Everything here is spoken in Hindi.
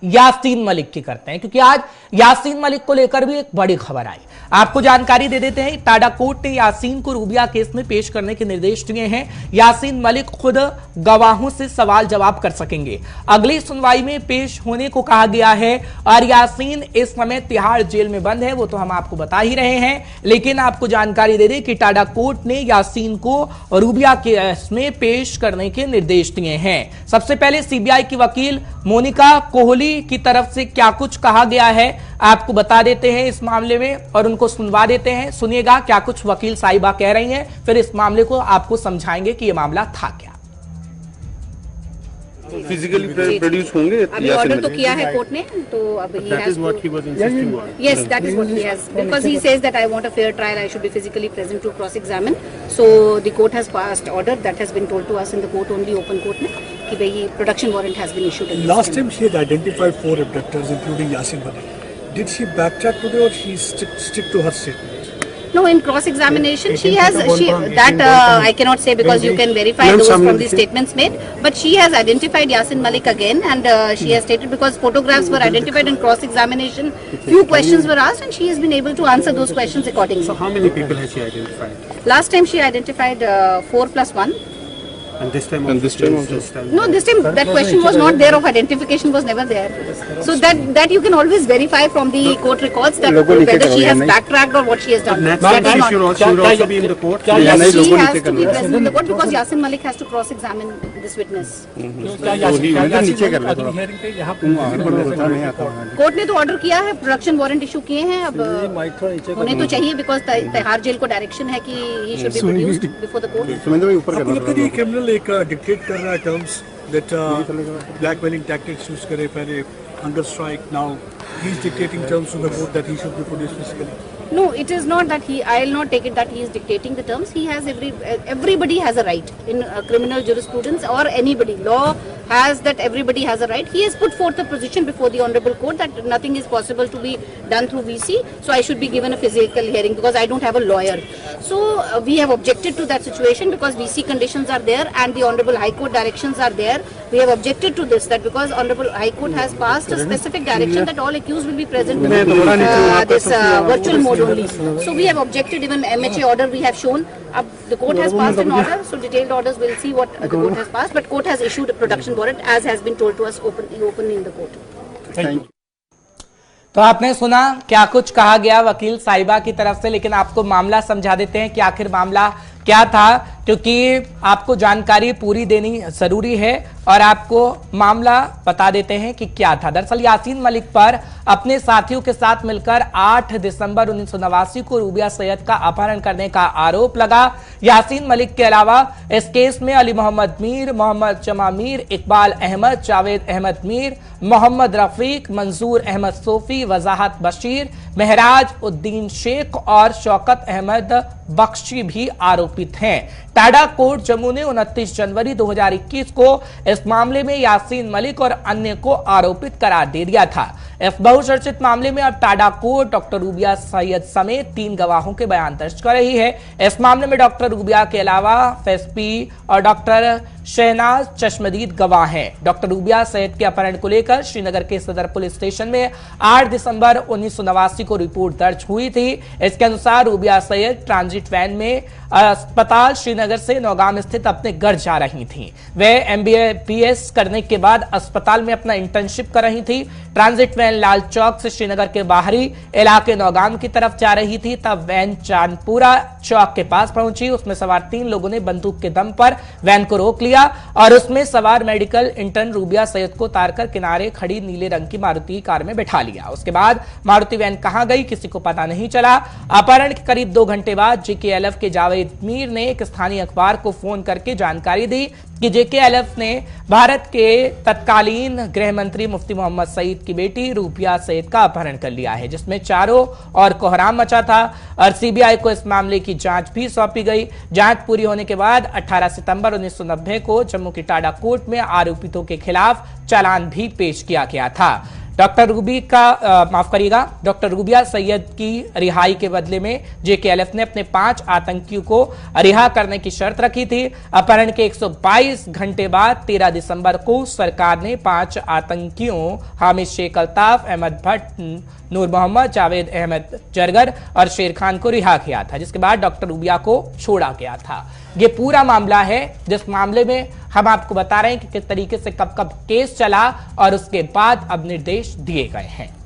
यासीन मलिक की करते हैं, क्योंकि आज यासीन मलिक को लेकर भी एक बड़ी खबर आई। आपको जानकारी दे देते हैं, टाडा कोर्ट ने यासीन को रूबिया केस में पेश करने के निर्देश दिए हैं। यासीन मलिक खुद गवाहों से सवाल जवाब कर सकेंगे। अगली सुनवाई में पेश होने को कहा गया है और यासीन इस समय तिहाड़ जेल में बंद है, वो तो हम आपको बता ही रहे हैं, लेकिन आपको जानकारी दे दें कि टाडा कोर्ट ने यासीन को रूबिया केस में पेश करने के निर्देश दिए हैं। सबसे पहले सीबीआई की वकील मोनिका कोहली की तरफ से क्या कुछ कहा गया है आपको बता देते हैं इस मामले में और उनको सुनवा देते हैं। सुनिएगा क्या कुछ वकील साहिबा कह रही हैं, फिर इस मामले को आपको समझाएंगे कि यह मामला था क्या। फिजिकली प्रोड्यूस होंगे, अभी ऑर्डर तो किया है कोर्ट ने, तो अब he has yes, that is what he has, because he says that I want a fair trial, I should be physically present to cross examine. So the court has passed order that has been told to us in the court only, open court में कि भाई production warrant has been issued. Last time she had identified 4 abductors including Yasin Malik. Did she backtrack today or she stick to her statement? No, in cross examination she has I cannot say because you can verify those from the statements made, but she has identified Yasin Malik again, and she has stated because photographs were identified in cross examination, few questions were asked and she has been able to answer those questions accordingly. So how many people has she identified? Last time she identified 4 plus 1. And this time also? No, this time that question was not there, of identification was never there. So that you can always verify from the court records that whether she has backtracked or what she has done. That she should also be in the court? She has to be present in the court because Yasin Malik has to cross-examine this witness. Court ने तो ऑर्डर किया है, प्रोडक्शन वारंट इशू किए हैं, अब होने तो चाहिए बिकॉज तिहाड़ जेल को डायरेक्शन है कि he should be produced before the court. Criminal एक डिक्टेट कर रहा है terms that blackmailing tactics use करे, पहले hunger strike, now he is dictating terms to the court that he should be produced physically. No, it is not that I'll not take it that he is dictating the terms. He has everybody has a right in criminal jurisprudence or anybody. Law has that everybody has a right. He has put forth a position before the honorable court that nothing is possible to be done through VC. So I should be given a physical hearing because I don't have a lawyer. So we have objected to that situation because VC conditions are there and the honorable High Court directions are there. We have objected to this that because honorable High Court has passed a specific direction that all accused will be present in this virtual mode only. So we have objected, even MHA order we have shown. The court has passed an order, so detailed orders we'll see what the court has passed, but court has issued a production warrant as has been told to us openly in the court. Thank you. तो आपने सुना क्या कुछ कहा गया वकील साहिबा की तरफ से, लेकिन आपको मामला समझा देते हैं कि आखिर मामला क्या था, क्योंकि आपको जानकारी पूरी देनी जरूरी है और आपको मामला बता देते हैं कि क्या था। दरअसल यासीन मलिक पर अपने साथियों के साथ मिलकर 8 दिसंबर 1989 को रूबिया सैयद का अपहरण करने का आरोप लगा। यासीन मलिक के अलावा इस केस में अली मोहम्मद मीर, मोहम्मद जमा मीर, इकबाल अहमद, जावेद अहमद मीर, मोहम्मद रफीक, मंजूर अहमद सोफी, वजाहत बशीर, महराज उद्दीन शेख और शौकत अहमद बख्शी भी आरोपित हैं। टाडा कोर्ट जम्मू ने 29 जनवरी 2021 को इस मामले में यासीन मलिक और अन्य को आरोपित करार दे दिया था। इस बहुचर्चित मामले में अब TADA court doctor rubia Syed समेत 3 गवाहों के बयान दर्ज कर रही है। इस मामले में डॉक्टर रूबिया के अलावा एसपी और डॉक्टर शहनाज चश्मदीद गवाह हैं। डॉक्टर रूबिया सैयद के अपहरण को लेकर श्रीनगर के सदर पुलिस स्टेशन में 8 दिसंबर 1989 को रिपोर्ट दर्ज हुई थी। इसके अनुसार रूबिया सैयद ट्रांजिट वैन में अस्पताल श्रीनगर से नौगाम स्थित अपने घर जा रही थी। वे MBBS करने के बाद अस्पताल में अपना इंटर्नशिप कर रही थी। ट्रांजिट वैन लाल चौक से श्रीनगर के बाहरी इलाके नौगाम की तरफ जा रही थी। तब वैन चांदपुरा चौक के पास पहुंची। उसमें सवार 3 लोगों ने बंदूक के दम पर वैन को रोक लिया और उसमें सवार मेडिकल इंटर्न रूबिया सैयद को उतारकर किनारे खड़ी नीले रंग की मारुति कार में बैठा लिया। उसके बाद मारुति वैन कहां गई किसी को पता नहीं चला। अपहरण के करीब 2 घंटे बाद JKLF के जावेद मीर ने एक स्थानीय अखबार को फोन करके जानकारी दी कि JKLF ने भारत के तत्कालीन गृह मंत्री मुफ्ती मोहम्मद सईद की बेटी रूबिया सैयद का अपहरण कर लिया है, जिसमें चारों और कोहराम मचा था और CBI को इस मामले की जांच भी सौंपी गई। जांच पूरी होने के बाद 18 सितंबर 1990 को जम्मू की टाडा कोर्ट में आरोपितों के खिलाफ चालान भी पेश किया गया था। डॉक्टर रूबिया सैयद की रिहाई के बदले में जेकेएलएफ ने अपने 5 आतंकियों को रिहा करने की शर्त रखी थी। अपहरण के 122 घंटे बाद 13 दिसंबर को सरकार ने 5 आतंकियों हामिद शेख अल्ताफ, अहमद भट्ट, नूर मोहम्मद, जावेद अहमद जरगर और शेर खान को रिहा किया था, जिसके बाद डॉक्टर रूबिया को छोड़ा गया था। ये पूरा मामला है जिस मामले में हम आपको बता रहे हैं कि किस तरीके से कब कब केस चला और उसके बाद अब निर्देश दिए गए हैं।